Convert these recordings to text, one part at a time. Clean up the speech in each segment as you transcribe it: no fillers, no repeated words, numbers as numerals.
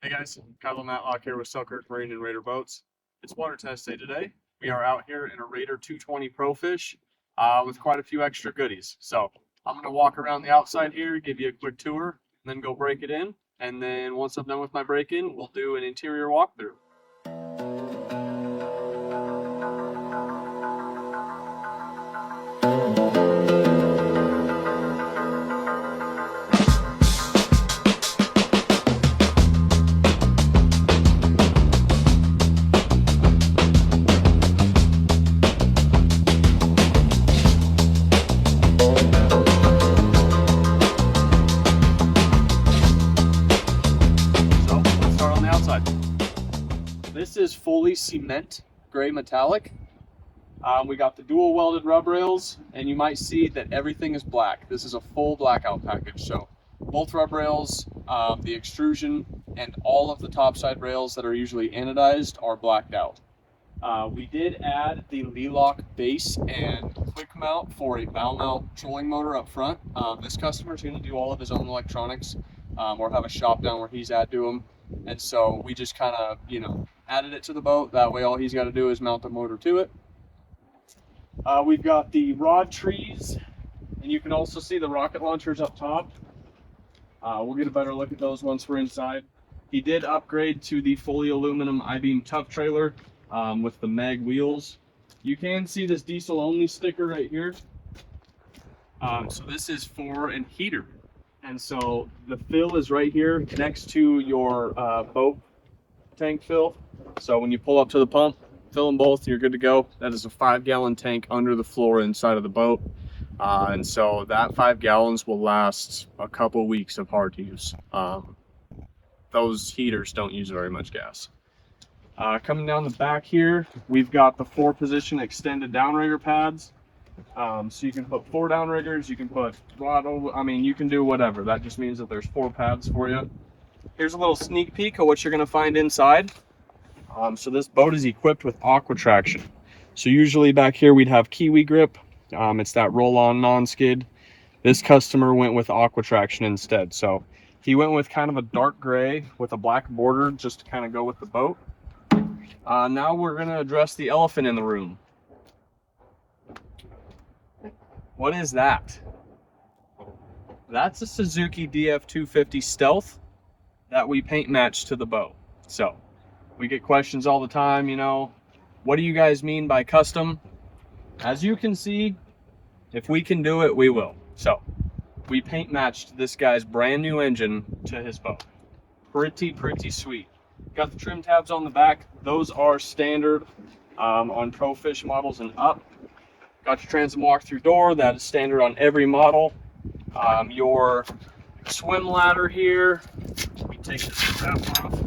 Hey guys, Kyle Matlock here with Selkirk Marine and Raider Boats. It's water test day today. We are out here in a Raider 220 Pro Fish with quite a few extra goodies. So I'm going to walk around the outside here, give you a quick tour, and then go break it in. And then once I'm done with my break-in, we'll do an interior walkthrough. This is fully cement gray metallic. We got the dual welded rub rails, and you might see that everything is black. This is a full blackout package. So both rub rails, the extrusion, and all of the topside rails that are usually anodized are blacked out. We did add the Lelock base and quick mount for a bow mount trolling motor up front. This customer is going to do all of his own electronics or have a shop down where he's at do them. And so we just kind of, added it to the boat. That way all he's got to do is mount the motor to it. We've got the rod trees, and you can also see the rocket launchers up top. We'll get a better look at those once we're inside. He did upgrade to the fully aluminum I-beam tough trailer with the mag wheels. You can see this diesel only sticker right here. So this is for an heater. And so the fill is right here next to your boat tank fill. So when you pull up to the pump, fill them both, you're good to go. That is a 5-gallon tank under the floor inside of the boat. And so that 5 gallons will last a couple weeks of hard use. Those heaters don't use very much gas. Coming down the back here, we've got the 4-position extended downrigger pads. So you can put 4 downriggers, you can put rod over, you can do whatever. That just means that there's 4 pads for you. Here's a little sneak peek of what you're going to find inside. So this boat is equipped with Aquatraction. So usually back here we'd have Kiwi grip. It's that roll-on non-skid. This customer went with Aquatraction instead. So he went with kind of a dark gray with a black border just to kind of go with the boat. Now we're going to address the elephant in the room. What is that? That's a Suzuki DF250 Stealth that we paint matched to the boat. So we get questions all the time, what do you guys mean by custom? As you can see, if we can do it, we will. So we paint matched this guy's brand new engine to his boat. Pretty sweet. Got the trim tabs on the back. Those are standard on Pro Fish models and up. Got your transom walk-through door. That is standard on every model. Your swim ladder here. Let me take this strap off.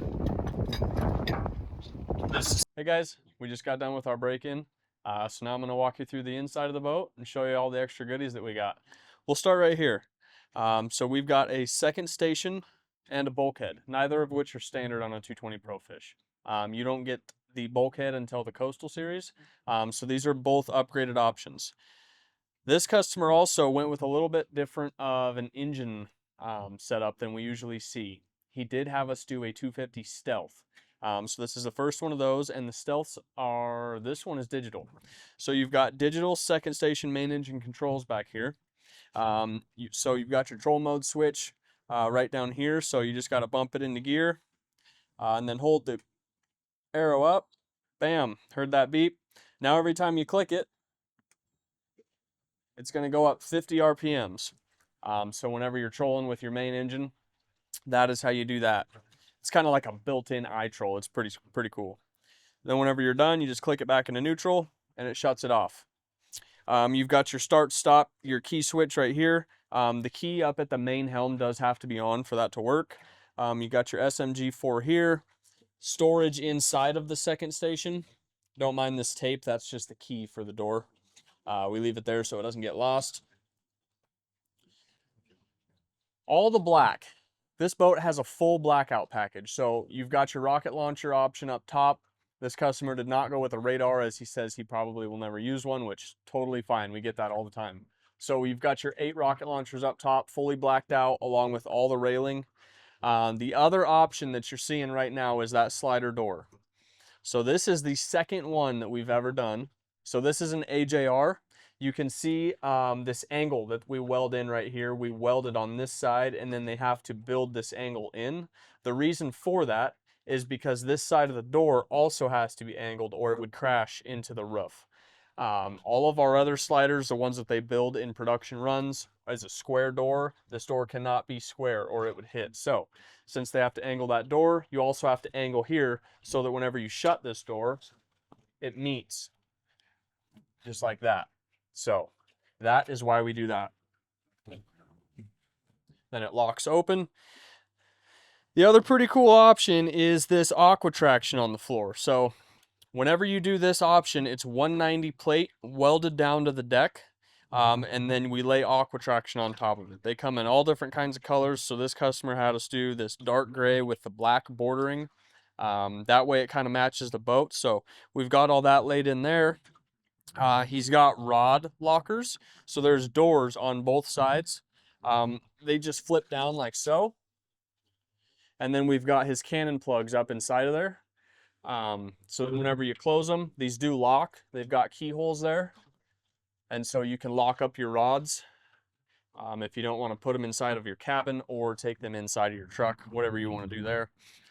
Hey guys, we just got done with our break-in. So now I'm going to walk you through the inside of the boat and show you all the extra goodies that we got. We'll start right here. So we've got a second station and a bulkhead, neither of which are standard on a 220 Pro Fish. You don't get the bulkhead until the Coastal Series. So these are both upgraded options. This customer also went with a little bit different of an engine setup than we usually see. He did have us do a 250 Stealth. So this is the first one of those, and the Stealths are, this one is digital. So you've got digital second station main engine controls back here. So you've got your troll mode switch right down here. So you just got to bump it into gear and then hold the arrow up. Bam, heard that beep. Now every time you click it, it's going to go up 50 RPMs. So whenever you're trolling with your main engine, that is how you do that. It's kind of like a built-in iTroll. It's pretty cool. Then whenever you're done, you just click it back into neutral and it shuts it off. You've got your start, stop, your key switch right here. The key up at the main helm does have to be on for that to work. You got your SMG4 here. Storage inside of the second station. Don't mind this tape. That's just the key for the door. We leave it there so it doesn't get lost. All the black. This boat has a full blackout package. So you've got your rocket launcher option up top. This customer did not go with a radar, as he says he probably will never use one, which is totally fine. We get that all the time. So you've got your 8 rocket launchers up top, fully blacked out, along with all the railing. The other option that you're seeing right now is that slider door. So this is the second one that we've ever done. So this is an AJR. You can see this angle that we weld in right here. We welded on this side, and then they have to build this angle in. The reason for that is because this side of the door also has to be angled or it would crash into the roof. All of our other sliders, the ones that they build in production runs, is a square door. This door cannot be square or it would hit. So since they have to angle that door, you also have to angle here so that whenever you shut this door, it meets just like that. So that is why we do that. Then it locks open. The other pretty cool option is this Aquatraction on the floor. So whenever you do this option, it's 190 plate welded down to the deck. And then we lay Aquatraction on top of it. They come in all different kinds of colors. So this customer had us do this dark gray with the black bordering. That way it kind of matches the boat. So we've got all that laid in there. He's got rod lockers. So there's doors on both sides. They just flip down like so. And then we've got his cannon plugs up inside of there. So whenever you close them, these do lock. They've got keyholes there. And so you can lock up your rods if you don't want to put them inside of your cabin or take them inside of your truck, whatever you want to do there.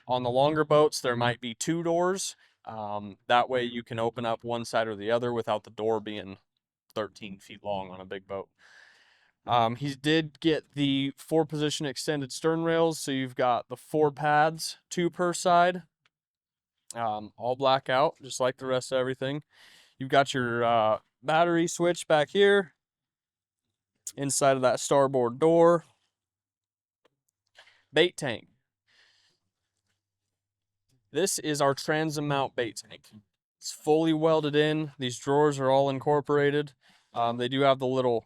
On the longer boats, there might be 2 doors. That way you can open up one side or the other without the door being 13 feet long on a big boat. He did get the 4-position extended stern rails. So you've got the 4 pads, 2 per side. All blackout, just like the rest of everything. You've got your battery switch back here inside of that starboard door. Bait tank. This is our transom mount bait tank. It's fully welded in. These drawers are all incorporated. They do have the little,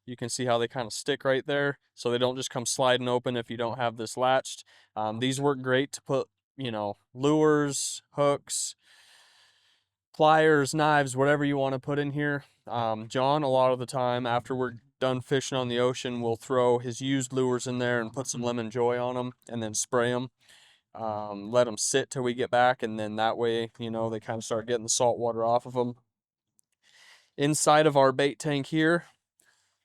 you can see how they kind of stick right there, so they don't just come sliding open if you don't have this latched. These work great to put, you know, lures, hooks, pliers, knives, whatever you want to put in here. John, a lot of the time after we're done fishing on the ocean, will throw his used lures in there and put some lemon joy on them and then spray them. Let them sit till we get back, and then that way, you know, they kind of start getting the salt water off of them. Inside of our bait tank here,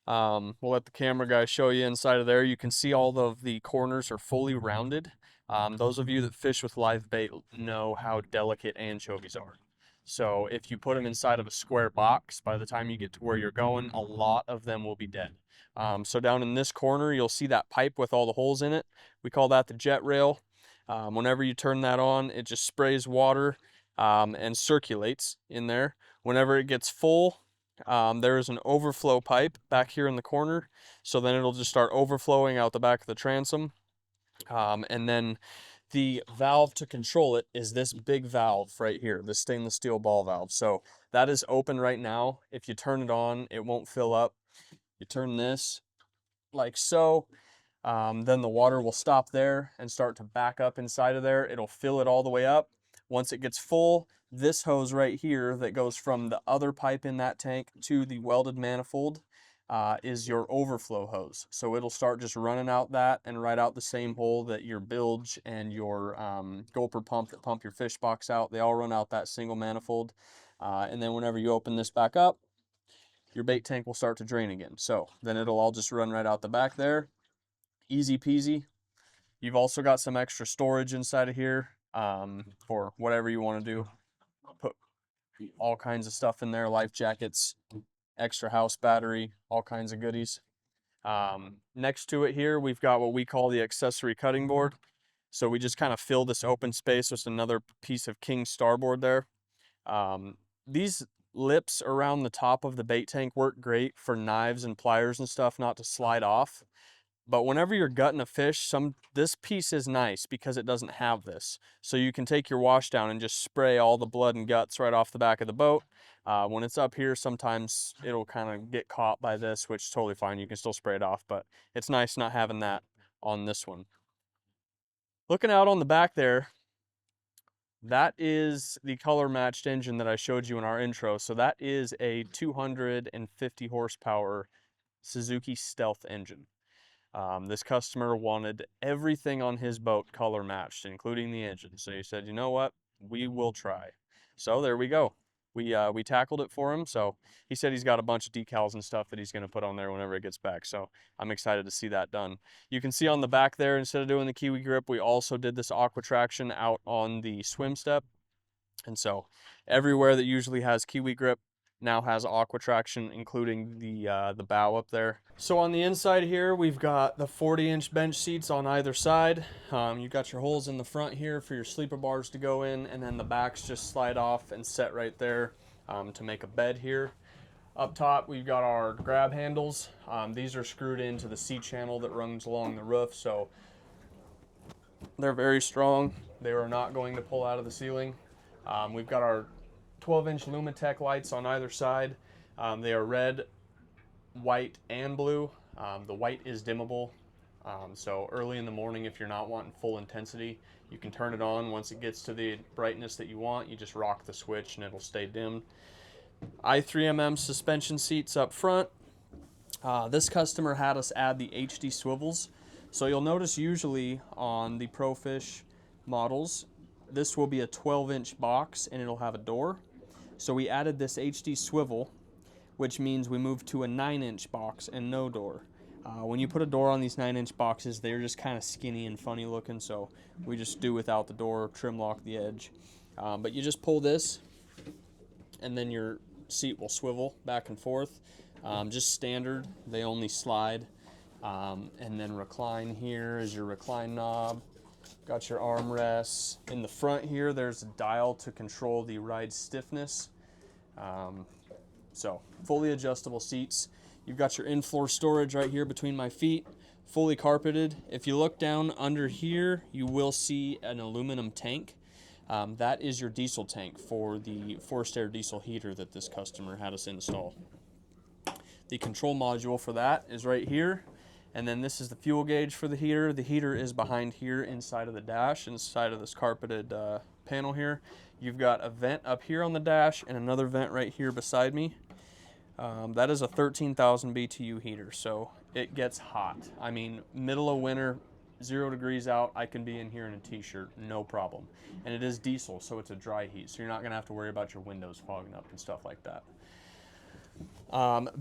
we'll let the camera guy show you inside of there. You can see all of the corners are fully rounded. Those of you that fish with live bait know how delicate anchovies are. So if you put them inside of a square box, by the time you get to where you're going, a lot of them will be dead. So down in this corner, you'll see that pipe with all the holes in it. We call that the jet rail. Whenever you turn that on, it just sprays water and circulates in there. Whenever it gets full, there is an overflow pipe back here in the corner. So then it'll just start overflowing out the back of the transom. And then the valve to control it is this big valve right here, the stainless steel ball valve. So that is open right now. If you turn it on, it won't fill up. You turn this like so. Then the water will stop there and start to back up inside of there. It'll fill it all the way up. Once it gets full, this hose right here that goes from the other pipe in that tank to the welded manifold is your overflow hose. So it'll start just running out that and right out the same hole that your bilge and your gulper pump that pump your fish box out. They all run out that single manifold. And then whenever you open this back up, your bait tank will start to drain again. So then it'll all just run right out the back there. Easy peasy. You've also got some extra storage inside of here for whatever you want to do. Put all kinds of stuff in there, life jackets, extra house battery, all kinds of goodies. Next to it here, we've got what we call the accessory cutting board. So we just kind of fill this open space with another piece of king starboard there. These lips around the top of the bait tank work great for knives and pliers and stuff not to slide off. But whenever you're gutting a fish, this piece is nice because it doesn't have this. So you can take your wash down and just spray all the blood and guts right off the back of the boat. When it's up here, sometimes it'll kind of get caught by this, which is totally fine. You can still spray it off, but it's nice not having that on this one. Looking out on the back there, that is the color matched engine that I showed you in our intro. So that is a 250 horsepower Suzuki Stealth engine. This customer wanted everything on his boat color matched, including the engine. So he said, you know what, we will try. So there we go. We tackled it for him. So he said he's got a bunch of decals and stuff that he's going to put on there whenever it gets back. So I'm excited to see that done. You can see on the back there, instead of doing the Kiwi grip, we also did this Aquatraction out on the swim step. And so everywhere that usually has Kiwi grip now has Aquatraction, including the bow up there. So on the inside here, we've got the 40-inch bench seats on either side. You've got your holes in the front here for your sleeper bars to go in, and then the backs just slide off and set right there to make a bed here. Up top, we've got our grab handles. These are screwed into the C-channel that runs along the roof, so they're very strong. They are not going to pull out of the ceiling. We've got our 12-inch Lumitech lights on either side. They are red, white, and blue. The white is dimmable, so early in the morning, if you're not wanting full intensity, you can turn it on. Once it gets to the brightness that you want, you just rock the switch and it'll stay dimmed. I3mm suspension seats up front. This customer had us add the HD swivels. So you'll notice usually on the ProFish models, this will be a 12-inch box and it'll have a door. So we added this HD swivel, which means we moved to a 9-inch box and no door. When you put a door on these 9-inch boxes, they're just kind of skinny and funny looking, so we just do without the door, trim lock the edge. But you just pull this, and then your seat will swivel back and forth. Just standard, they only slide. And then recline here is your recline knob. Got your armrests. In the front here, there's a dial to control the ride stiffness. So fully adjustable seats. You've got your in-floor storage right here between my feet, fully carpeted. If you look down under here, you will see an aluminum tank. That is your diesel tank for the forced air diesel heater that this customer had us install. The control module for that is right here. And then this is the fuel gauge for the heater. The heater is behind here inside of the dash, inside of this carpeted panel here. You've got a vent up here on the dash and another vent right here beside me. That is a 13,000 BTU heater, so it gets hot. I mean, middle of winter, 0 degrees out, I can be in here in a t-shirt, no problem. And it is diesel, so it's a dry heat, so you're not gonna have to worry about your windows fogging up and stuff like that.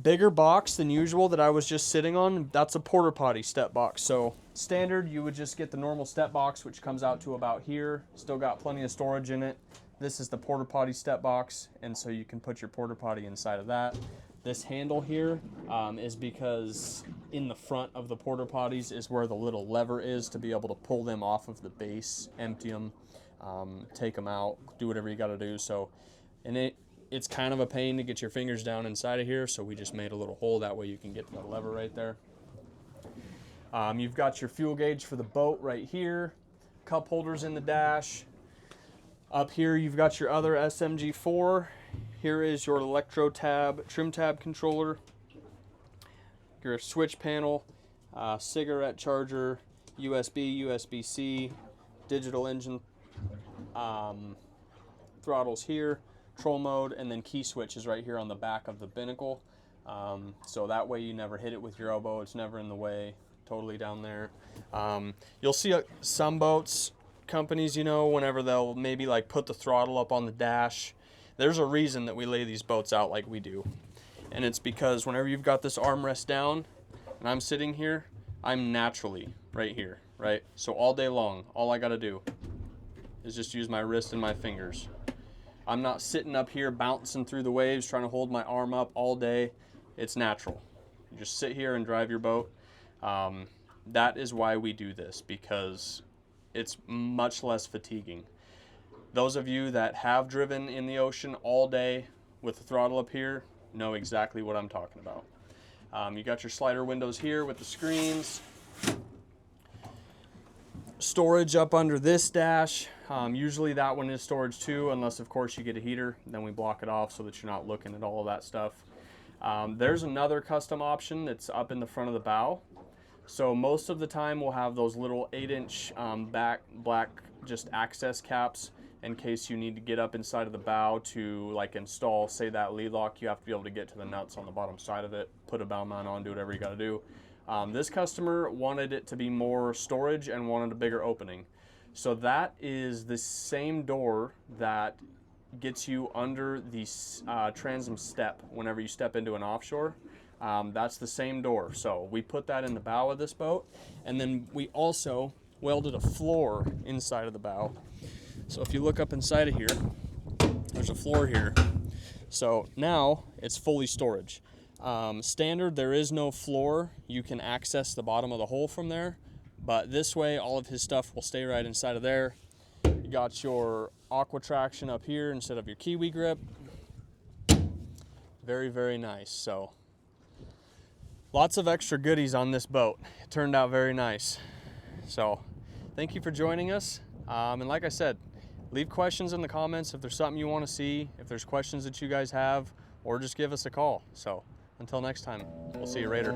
Bigger box than usual that I was just sitting on, that's a porta potty step box. So standard, you would just get the normal step box, which comes out to about here. Still got plenty of storage in it. This is the porta potty step box, and so you can put your porta potty inside of that. This handle here is because in the front of the porta potties is where the little lever is to be able to pull them off of the base, empty them, take them out, do whatever you got to do. So, and it's kind of a pain to get your fingers down inside of here, so we just made a little hole, that way you can get to the lever right there. You've got your fuel gauge for the boat right here, cup holders in the dash. Up here you've got your other SMG4. Here is your electro tab, trim tab controller, your switch panel, cigarette charger, USB, USB-C, digital engine throttles here, control mode, and then key switch is right here on the back of the binnacle. So that way you never hit it with your elbow, it's never in the way, totally down there. You'll see some boats, companies, you know, whenever they'll maybe like put the throttle up on the dash, there's a reason that we lay these boats out like we do. And it's because whenever you've got this armrest down and I'm sitting here, I'm naturally right here, right? So all day long, all I gotta do is just use my wrist and my fingers. I'm not sitting up here bouncing through the waves trying to hold my arm up all day. It's natural. You just sit here and drive your boat. That is why we do this, because it's much less fatiguing. Those of you that have driven in the ocean all day with the throttle up here know exactly what I'm talking about. You got your slider windows here with the screens. Storage up under this dash. Usually that one is storage too, unless of course you get a heater. Then we block it off so that you're not looking at all of that stuff. There's another custom option that's up in the front of the bow. So most of the time we'll have those little 8-inch back black just access caps in case you need to get up inside of the bow to like install, say, that lead lock. You have to be able to get to the nuts on the bottom side of it, put a bow mount on, do whatever you got to do. This customer wanted it to be more storage and wanted a bigger opening. So that is the same door that gets you under the transom step whenever you step into an offshore. That's the same door. So we put that in the bow of this boat, and then we also welded a floor inside of the bow. So if you look up inside of here, there's a floor here. So now it's fully storage. Standard, there is no floor. You can access the bottom of the hole from there, but this way all of his stuff will stay right inside of there. You got your Aquatraction up here instead of your Kiwi grip. Very, very nice. So lots of extra goodies on this boat. It turned out very nice. So thank you for joining us. And like I said, leave questions in the comments if there's something you want to see, if there's questions that you guys have, or just give us a call. So until next time, we'll see you later.